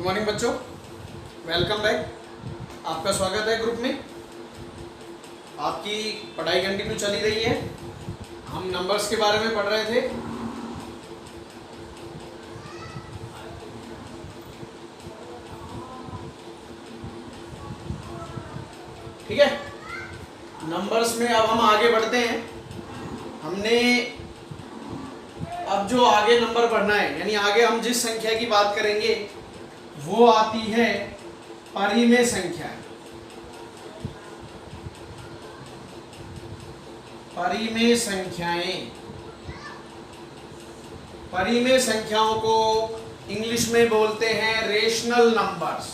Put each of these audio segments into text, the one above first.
Good morning बच्चों, welcome back. आपका स्वागत है ग्रुप में। आपकी पढ़ाई कंटिन्यू चली रही है। हम नंबर्स के बारे में पढ़ रहे थे। ठीक है, नंबर्स में अब हम आगे बढ़ते हैं। हमने अब जो आगे नंबर पढ़ना है, यानी आगे हम जिस संख्या की बात करेंगे वो आती है परिमेय संख्या। परिमेय संख्याएं, परिमेय संख्याओं को इंग्लिश में बोलते हैं रेशनल नंबर्स।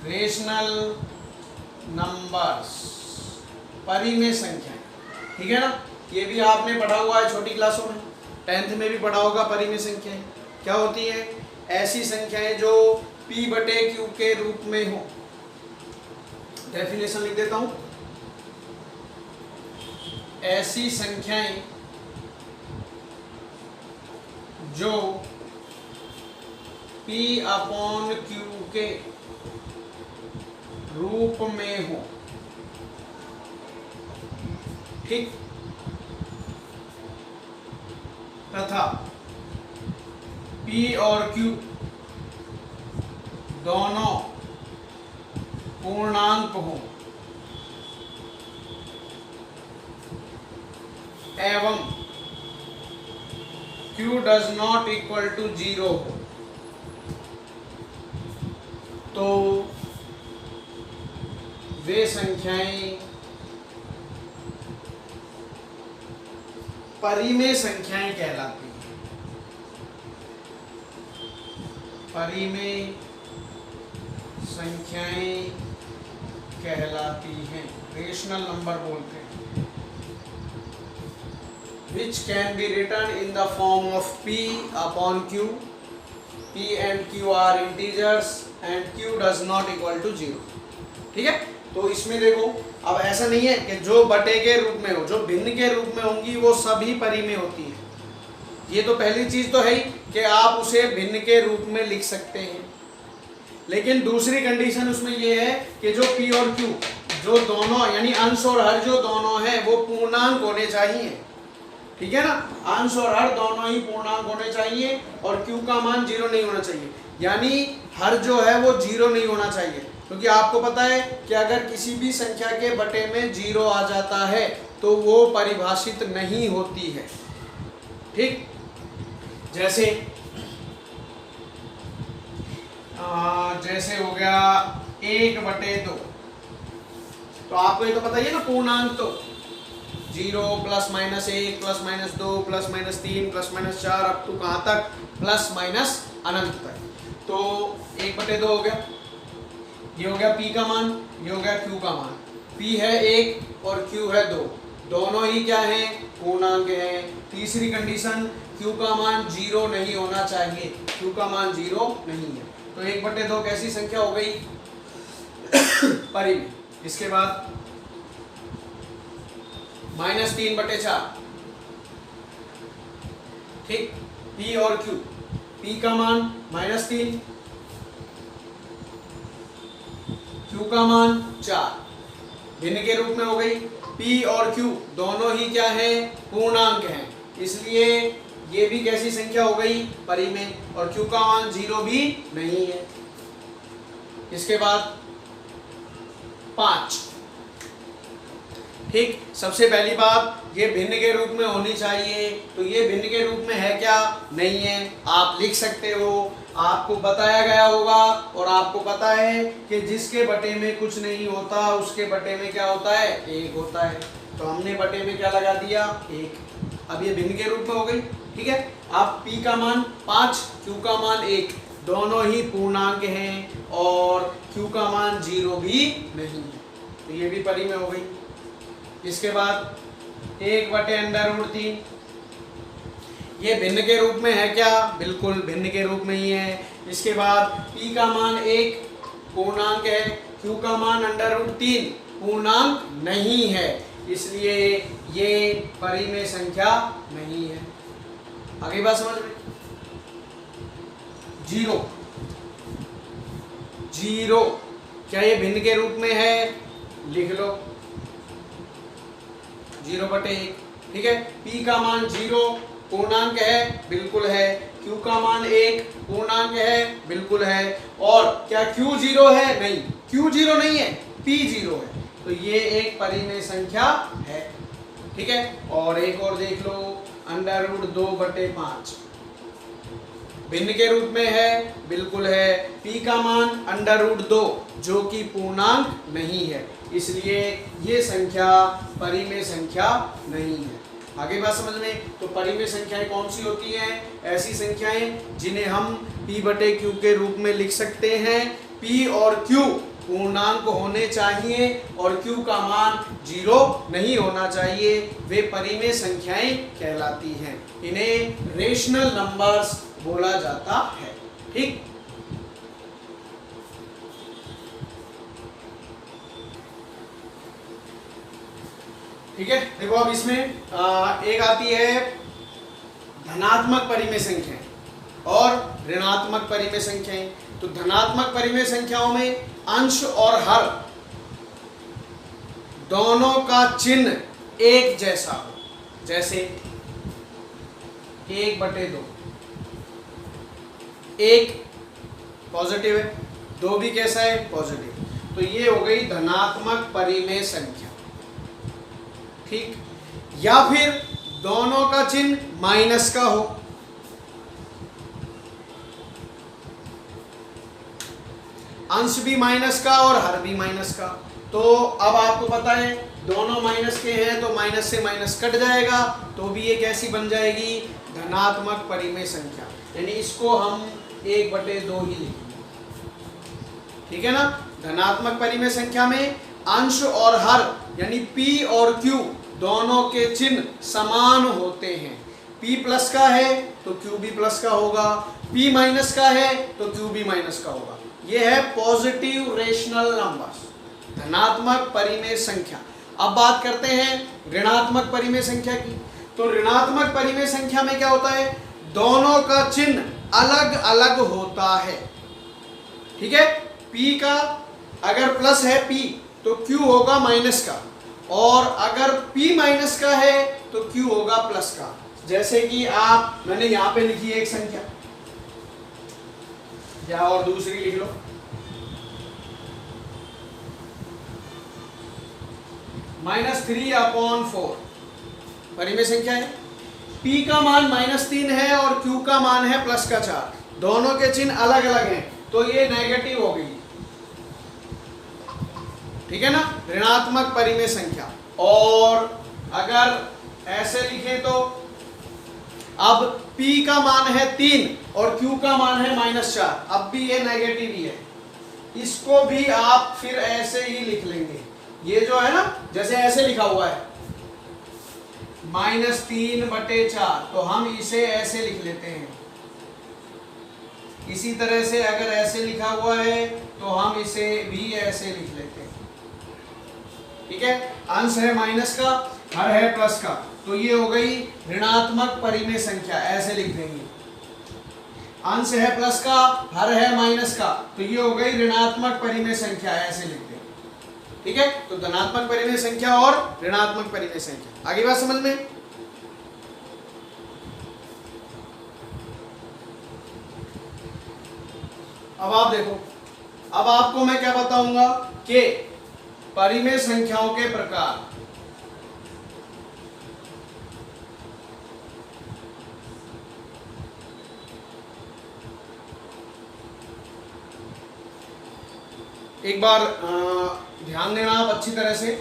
रेशनल नंबर्स, परिमेय संख्याएं। ठीक है ना, ये भी आपने पढ़ा हुआ है छोटी क्लासों में, 10th में भी पढ़ा होगा। परिमेय संख्याएं क्या होती हैं? ऐसी संख्याएं जो p/q के रूप में हो। डेफिनेशन लिख देता हूं। ऐसी संख्याएं जो p/q के रूप में हो। ठीक, तथा p और q दोनों पूर्णांक हो एवं q does not equal to 0 हो, तो वे संख्याएं परिमेय संख्याएं कहलाती हैं। परिमेय संख्याएं कहलाती हैं, रेशनल नंबर बोलते हैं। Which can be written in the form of p/q. p and q are integers and q does not equal to 0. ठीक है, तो इसमें देखो, अब ऐसा नहीं है कि जो बटे के रूप में हो, जो भिन्न के रूप में होंगी वो सभी परिमेय होती है। ये तो पहली चीज तो है ही कि आप उसे भिन्न के रूप में लिख सकते हैं। लेकिन दूसरी कंडीशन उसमें ये है कि जो p और q जो दोनों, यानी अंश और हर जो दोनों हैं वो पूर्णांक होने चाहिए। ठीक है ना, अंश और हर दोनों ही पूर्णांक होने चाहिए और q का मान 0 नहीं होना चाहिए। यानी हर जो है वो 0 नहीं होना चाहिए, क्योंकि आपको पता है कि अगर किसी भी संख्या के बटे में 0 आ जाता है तो वो परिभाषित नहीं होती है। ठीक, जैसे जैसे हो गया 1/2। तो आपको ये तो पता ही है ना, पूर्णांक तो 0 +-1 +-2 +-3 +-4 अप टू कहां तक, +- अनंत तक। तो 1/2 हो गया, ये हो गया p का मान, ये हो गया q का मान। p है 1 और q है 2, दोनों ही क्या है? पूर्णांक है। तीसरी कंडीशन, q का मान 0 नहीं होना चाहिए, q का मान 0 नहीं है। तो 1/2 कैसी संख्या हो गई? परिमेय। इसके बाद -3/4। ठीक, p और q, p का मान -3, q का मान 4, भिन्न के रूप में हो गई। p और q दोनों ही क्या है? पूर्णांक हैं, इसलिए ये भी कैसी संख्या हो गई? परिमेय। और q का मान 0 भी नहीं है। इसके बाद 5। ठीक, सबसे पहली बात, ये भिन्न के रूप में होनी चाहिए। तो ये भिन्न के रूप में है क्या? नहीं है। आप लिख सकते हो, आपको बताया गया होगा और आपको पता है कि जिसके बटे में कुछ नहीं होता उसके बटे में क्या होता है? 1 होता है। तो हमने बटे में क्या लगा दिया? 1। अब ये भिन्न के रूप में हो गई। ठीक है, अब p का मान 5, q का मान 1, दोनों ही पूर्णांक हैं और q का मान 0 भी नहीं है। तो ये भी परिमेय हो गई। इसके बाद 1/√3, ये भिन्न के रूप में है क्या? बिल्कुल भिन्न के रूप में ही है। इसके बाद p का मान 1 पूर्णांक है, q का मान √3 पूर्णांक नहीं है, इसलिए ये परिमेय संख्या नहीं है। आगे बात समझ में? जीरो, जीरो क्या ये भिन्न के रूप में है? लिख लो 0/1, ठीक है। p का मान 0 पूर्णांक है, बिल्कुल है। q का मान 1 पूर्णांक है, बिल्कुल है। और क्या q 0 है? नहीं, q 0 नहीं है, p 0 है। तो ये एक परिमेय संख्या है, ठीक है। और एक और देख लो, √2/5 भिन्न के रूप में है, बिल्कुल है। p का मान √2 जो कि पूर्णांक नहीं है, इसलिए ये संख्या परिमेय संख्या नहीं है। आगे बात समझ में? तो परिमेय संख्याएं कौन सी होती हैं? ऐसी संख्याएं जिन्हें हम p/q के रूप में लिख सकते हैं। p और q पूर्णांक होने चाहिए और q का मान 0 नहीं होना चाहिए, वे परिमेय संख्याएं कहलाती हैं। इन्हें रेशनल नंबर्स बोला जाता है, ठीक। ठीक है, देखो अब इसमें एक आती है धनात्मक परिमेय संख्याएं और ऋणात्मक परिमेय संख्याएं। तो धनात्मक परिमेय संख्याओं में अंश और हर दोनों का चिन्ह एक जैसा हो, जैसे 1/2, 1 पॉजिटिव है, 2 भी कैसा है? पॉजिटिव। तो ये हो गई धनात्मक परिमेय संख्या, ठीक। या फिर दोनों का चिन्ह माइनस का हो, अंश भी माइनस का और हर भी माइनस का। तो अब आपको पता है दोनों माइनस के हैं, तो माइनस से माइनस कट जाएगा, तो भी ये कैसी बन जाएगी? धनात्मक परिमेय संख्या। यानी इसको हम 1/2 ही लिखेंगे, ठीक है ना। धनात्मक परिमेय संख्या में अंश और हर यानी p और q दोनों के चिन्ह समान होते हैं। p प्लस का है तो q भी प्लस का होगा, p माइनस का है तो q भी माइनस का होगा। यह है पॉजिटिव रेशनल नंबर्स, धनात्मक परिमेय संख्या। अब बात करते हैं ऋणात्मक परिमेय संख्या की। तो ऋणात्मक परिमेय संख्या में क्या होता है? दोनों का चिन्ह अलग अलग होता है, ठीक है। p का अगर प्लस है p तो q होगा माइनस का, और अगर p माइनस का है तो q होगा प्लस का। जैसे कि मैंने यहां पे लिखी है एक संख्या, या और दूसरी लिख लो, -3/4 परिमेय संख्या है। p का मान -3 है और q का मान है +4। दोनों के चिन्ह अलग अलग हैं, तो ये नेगेटिव हो गई, ठीक है ना, ऋणात्मक परिमेय संख्या। और अगर ऐसे लिखें तो अब p का मान है 3 और q का मान है -4, अब भी ये नेगेटिव ही है। इसको भी आप फिर ऐसे ही लिख लेंगे, ये जो है ना, जैसे ऐसे लिखा हुआ है -3/4, तो हम इसे ऐसे लिख लेते हैं। इसी तरह से अगर ऐसे लिखा हुआ है तो हम इसे भी ऐसे लिख लेते हैं, ठीक है। अंश है माइनस का, हर है प्लस का, तो ये हो गई ऋणात्मक परिमेय संख्या, ऐसे लिख देंगे। अंश है प्लस का, हर है माइनस का, तो ये हो गई ऋणात्मक परिमेय संख्या, ऐसे लिख देंगे, ठीक है। तो धनात्मक परिमेय संख्या और ऋणात्मक परिमेय संख्या। आगे बात समझ में? अब आप देखो, अब आपको मैं क्या बताऊंगा कि परिमेय संख्याओं के प्रकार। एक बार ध्यान देना आप अच्छी तरह से।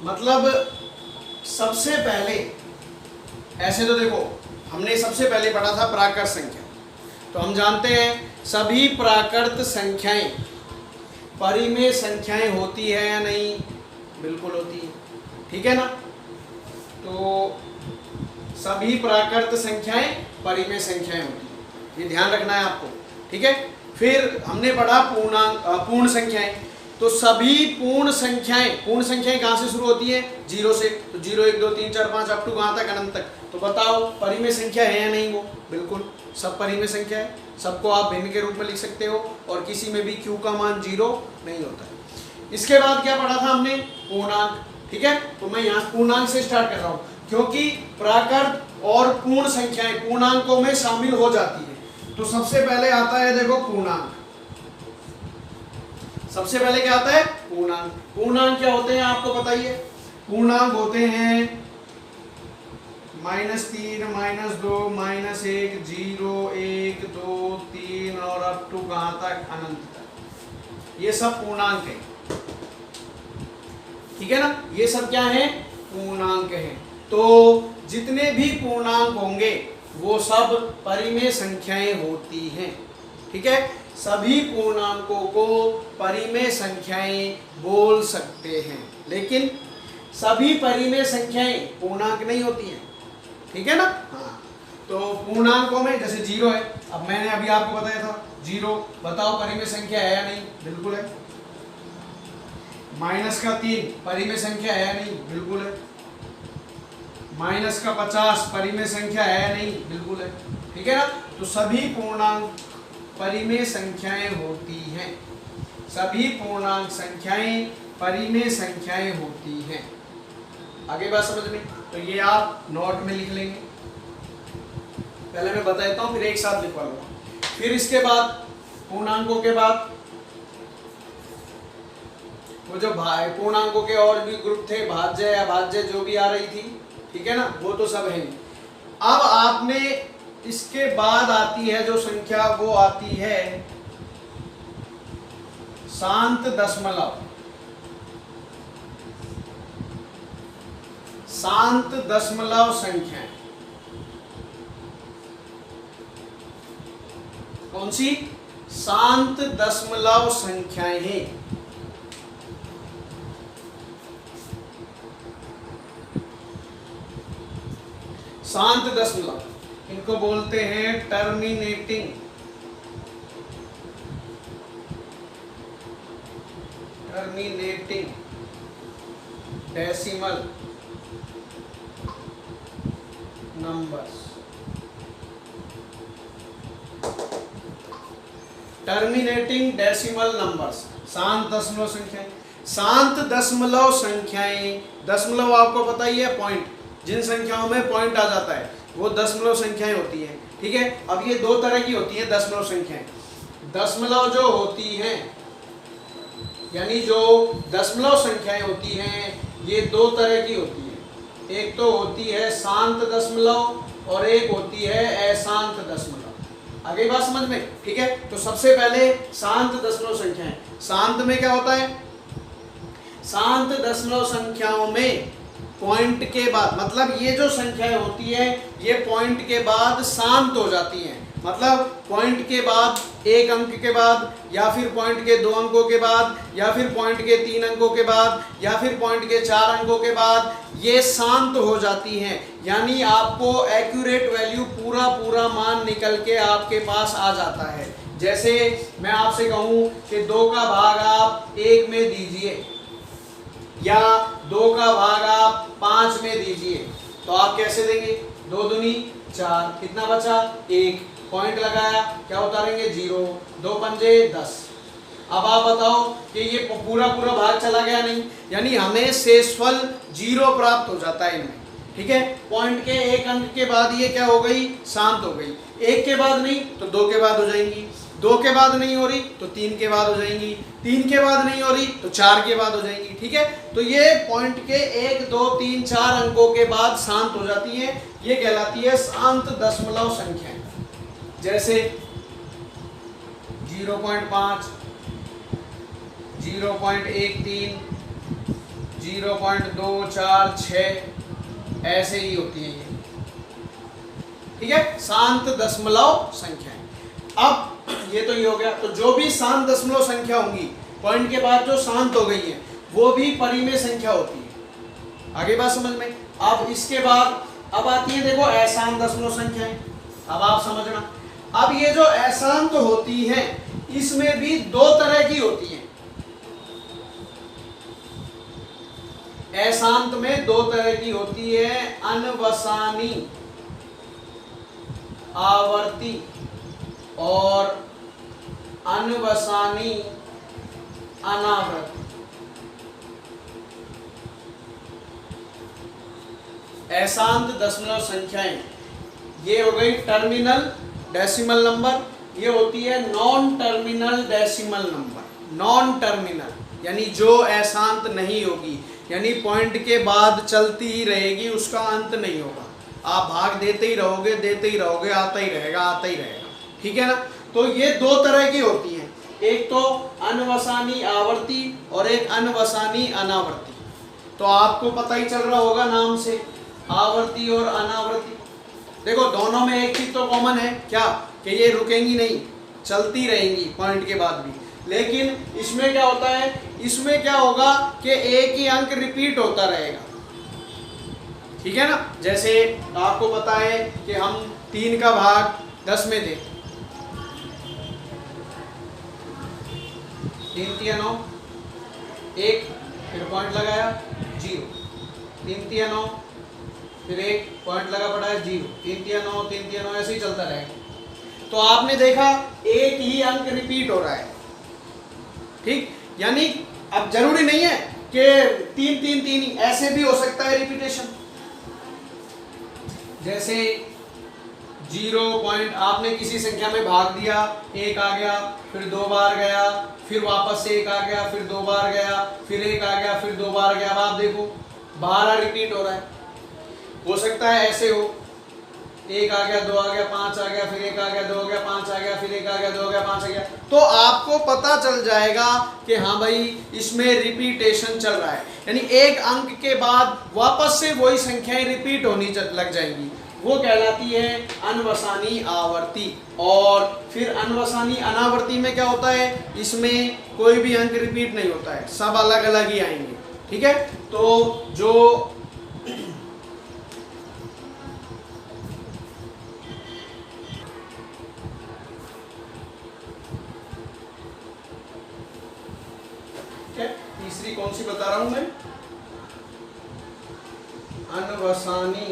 मतलब सबसे पहले ऐसे तो देखो, हमने सबसे पहले पढ़ा था प्राकृत संख्या। तो हम जानते हैं सभी प्राकृत संख्याएं परिमेय संख्याएं होती है या नहीं? बिल्कुल होती है, ठीक है ना। तो सभी प्राकृत संख्याएं परिमेय संख्याएं होती हैं, ये ध्यान रखना है आपको, ठीक है। फिर हमने पढ़ा पूर्ण संख्याएं। तो सभी पूर्ण संख्याएं कहाँ से शुरू होती है? 0 से। तो 0 1 2 3 4 5 अप टू कहाँ तक? अनंत तक। तो बताओ परिमेय संख्या है या नहीं? वो बिल्कुल सब परिमेय संख्या है, सबको आप भिन्न के रूप में लिख सकते हो और किसी में भी q का मान 0 नहीं होता है। इसके बाद क्या पढ़ा था हमने? पूर्णांक। ठीक है, तो मैं यहाँ पूर्णांक से स्टार्ट कर रहा हूँ क्योंकि प्राकृत और पूर्ण संख्याएं पूर्णांकों में शामिल हो जाती है। तो सबसे पहले आता है देखो पूर्णांक। सबसे पहले क्या आता है? पूर्णांक। पूर्णांक क्या होते हैं आपको पता ही है? पूर्णांक होते हैं -3 -2 -1 0 1 2 3 और अप टू कहां तक? अनंत तक। ये सब पूर्णांक है। ठीक है ना, ये सब क्या है? पूर्णांक है। तो जितने भी पूर्णांक होंगे वो सब परिमेय संख्याएं होती हैं। ठीक है, सभी पूर्णांकों को परिमेय संख्याएं बोल सकते हैं, लेकिन सभी परिमेय संख्याएं पूर्णांक नहीं होती हैं। ठीक है ना? हाँ, तो पूर्णांकों में जैसे 0 है, अब मैंने अभी आपको बताया था 0, बताओ परिमेय संख्या है या नहीं? बिल्कुल है। -3 परिमेय संख्या है या नहीं? बिल्कुल है। -50 परिमेय संख्या है या नहीं? बिल्कुल है। ठीक है ना, तो सभी पूर्णांक परिमेय संख्याएं होती हैं। सभी पूर्णांक संख्याएं परिमेय संख्याएं होती हैं। आगे बात समझ में? तो ये आप नोट में लिख लेंगे। पहले मैं बता देता हूं, फिर एक साथ लिखवा लूंगा। फिर इसके बाद पूर्णांकों के बाद वो जो पूर्णांकों के और भी ग्रुप थे, भाज्य अभाज्य जो भी आ रही थी, ठीक है ना, वो तो सब है। अब आपने इसके बाद आती है जो संख्या, वो आती है शांत दशमलव। शांत दशमलव संख्याएं कौन सी? शांत दशमलव संख्याएं हैं। शांत दशमलव, इनको बोलते हैं terminating decimal numbers. Terminating decimal numbers, शांत दशमलव संख्याएं। शांत दशमलव संख्याएं, दशमलव आपको पता ही है, पॉइंट, जिन संख्याओं में पॉइंट आ जाता है वो दशमलव संख्याएं होती हैं। ठीक है, अब ये दो तरह की होती हैं दशमलव संख्याएं। दशमलव जो होती हैं, यानी जो दशमलव संख्याएं होती हैं, ये दो तरह की होती हैं। एक तो होती है शांत दशमलव और एक होती है अशांत दशमलव। आगे बात समझ में? ठीक है, तो सबसे पहले शांत दशमलव संख्याएं। शांत में क्या होता है? शांत दशमलव संख्याओं में पॉइंट के बाद, मतलब ये जो संख्याएं होती है ये पॉइंट के बाद शांत हो जाती हैं। मतलब पॉइंट के बाद 1 अंक के बाद, या फिर पॉइंट के 2 अंकों के बाद, या फिर पॉइंट के 3 अंकों के बाद, या फिर पॉइंट के 4 अंकों के बाद ये शांत हो जाती हैं। यानी आपको एक्यूरेट वैल्यू पूरा मान निकल के आपके पास आ जाता है। जैसे मैं आपसे कहूँ कि 2 का भाग आप 1 में दीजिए या 2 का भाग आप 5 में दीजिए, तो आप कैसे देंगे? 2 दूनी 4, कितना बचा? 1, पॉइंट लगाया, क्या उतारेंगे? 0, 2 पंजे 10। अब आप बताओ कि ये पूरा भाग चला गया नहीं, यानी हमें शेषफल 0 प्राप्त हो जाता है इनमें। ठीक है, पॉइंट के 1 अंक के बाद ये क्या हो गई? शांत हो गई। 1 के बाद नहीं तो 2 के बाद हो जाएंगी, 2 के बाद नहीं हो रही तो 3 के बाद हो जाएंगी, 3 के बाद नहीं हो रही तो 4 के बाद हो जाएंगी। ठीक है, तो ये पॉइंट के 1 2 3 4 अंकों के बाद शांत हो जाती है। ये कहलाती है शांत दशमलव संख्याएं। जैसे 0.5, 0.13, 0.246 ऐसे ही होती है ये। ठीक है, शांत दशमलव संख्याएं। अब ये तो ये हो गया। तो जो भी शांत दशमलव संख्या होंगी पॉइंट के बाद जो शांत हो गई है वो भी परिमेय संख्या होती है। आगे बात समझ में? अब इसके बाद अब आती है देखो अशांत दशमलव संख्याएं। अब आप समझना, अब ये जो अशांत होती हैं इसमें भी 2 तरह की होती हैं। अशांत में दो तरह की होती है, अनवसानी आवर्ती और अनवसानी अनावर्ती। अशांत दशमलव संख्याएं ये हो गई टर्मिनल डेसिमल नंबर, ये होती है non terminal decimal number. Non terminal यानी जो अशांत नहीं होगी, यानी पॉइंट के बाद चलती ही रहेगी, उसका अंत नहीं होगा, आप भाग देते ही रहोगे, आता ही रहेगा। ठीक है ना। तो ये दो तरह की होती हैं, एक तो अनवसानी आवर्ती और एक अनवसानी अनावर्ती। तो आपको पता ही चल रहा होगा नाम से, आवर्ती और अनावर्ती। देखो दोनों में एक चीज तो कॉमन है, क्या कि ये रुकेंगी नहीं, चलती रहेंगी पॉइंट के बाद भी। लेकिन इसमें क्या होता है, इसमें क्या होगा कि एक ही अंक रिपीट होता रहेगा। ठीक है ना। जैसे आपको पता है कि हम 3 का भाग 10 में दें, 3 3 9, 1 फिर पॉइंट लगाया 0, 3 3 9 फिर 1 पॉइंट लगा पड़ा है 0, 3 3 9 3 3 9, ऐसे ही चलता रहेगा। तो आपने देखा एक ही अंक रिपीट हो रहा है। ठीक, यानी अब जरूरी नहीं है कि 3 3 3, ऐसे भी हो सकता है रिपीटेशन। जैसे 0 पॉइंट आपने किसी संख्या में भाग दिया, 1 आ गया, फिर 2 बार गया, फिर वापस से 1 आ गया, फिर 2 बार गया, फिर 1 आ गया, फिर 2 बार गया। अब आप देखो 12 रिपीट हो रहा है। हो सकता है ऐसे हो, 1 आ गया, 2 आ गया, 5 आ गया, फिर 1 आ गया, 2 आ गया, 5 आ गया, फिर 1 आ गया, 2 आ गया, 5 आ गया। तो आपको पता चल जाएगा कि हाँ भाई इसमें रिपीटेशन चल रहा है, यानी एक अंक के बाद वापस से वही संख्याएं रिपीट होनी लग जाएंगी। वो कहलाती है अनवसानी आवर्ती। और फिर अनवसानी अनावर्ती में क्या होता है, इसमें कोई भी अंक रिपीट नहीं होता है, सब अलग अलग ही आएंगे। ठीक है। तो जो तीसरी कौन सी बता रहा हूं मैं, अनवसानी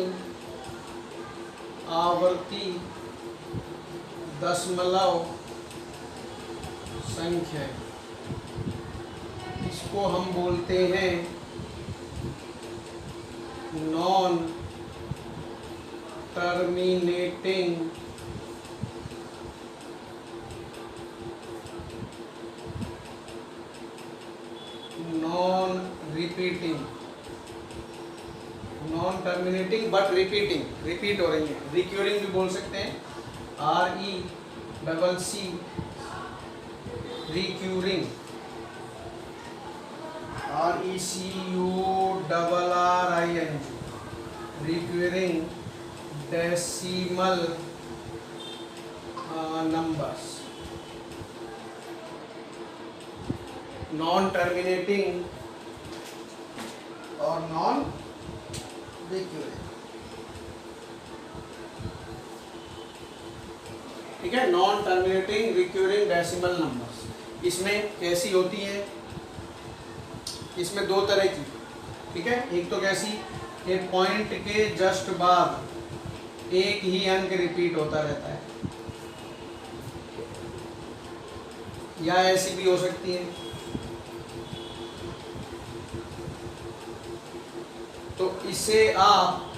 आवर्ती दशमलव संख्या, इसको हम बोलते हैं non terminating non repeating, non terminating but repeating, repeat हो रही है, रिक्यूरिंग भी बोल सकते हैं, RECC recurring, RECURRING recurring decimal numbers, non terminating और नॉन रिक्यूरिंग। ठीक है, non terminating recurring decimal numbers. इसमें कैसी होती है, इसमेदो तरह की। ठीक है, एक तो कैसी कि पॉइंट के जस्ट बाद एक ही अंक रिपीट होता रहता है, या ऐसी भी हो सकती है। तो इसे आप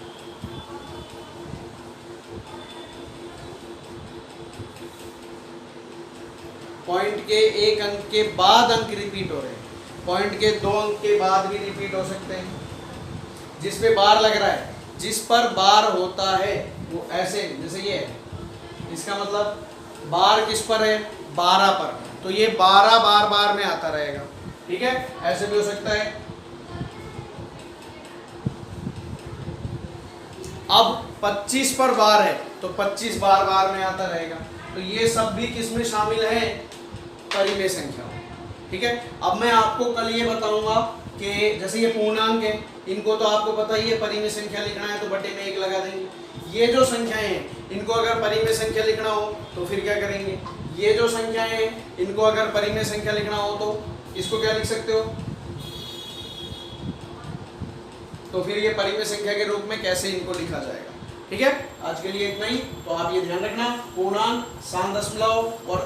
पॉइंट के एक अंक के बाद अंक रिपीट हो रहे हैं, पॉइंट के 2 अंक के बाद भी रिपीट हो सकते हैं। जिस पे बार लग रहा है, जिस पर बार होता है वो ऐसे, जैसे ये है, इसका मतलब बार किस पर है, 12 पर, तो ये 12 बार बार में आता रहेगा। ठीक है, ऐसे भी हो सकता है। अब 25 पर बार है तो 25 बार बार में आता रहेगा। तो ये सब भी किस में शामिल है, परिमेय संख्या। ठीक है, अब मैं आपको कल ये बताऊंगा कि जैसे ये पूर्णांक है, इनको तो आपको पता ही है, परिमेय संख्या लिखना है तो बटे में 1 लगा देंगे। ये जो संख्याएं हैं इनको अगर परिमेय संख्या लिखना हो तो फिर क्या करेंगे, ये जो संख्याएं हैं इनको अगर परिमेय संख्या लिखना हो तो इसको क्या लिख सकते हो, तो फिर ये परिमेय संख्या के रूप में कैसे इनको लिखा जाएगा। ठीक है, आज के लिए इतना ही। तो आप ये ध्यान रखना, पूर्णांक, शांत दशमलव और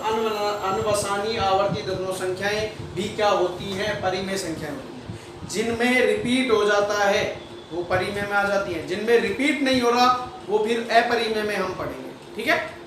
अनवसानी आवर्ती दशमलव संख्याएं भी क्या होती हैं, परिमेय संख्या होती हैं। जिनमें रिपीट हो जाता है वो परिमेय में आ जाती है, जिनमें रिपीट नहीं हो रहा वो फिर अपरिमेय में हम पढ़ेंगे। ठीक है।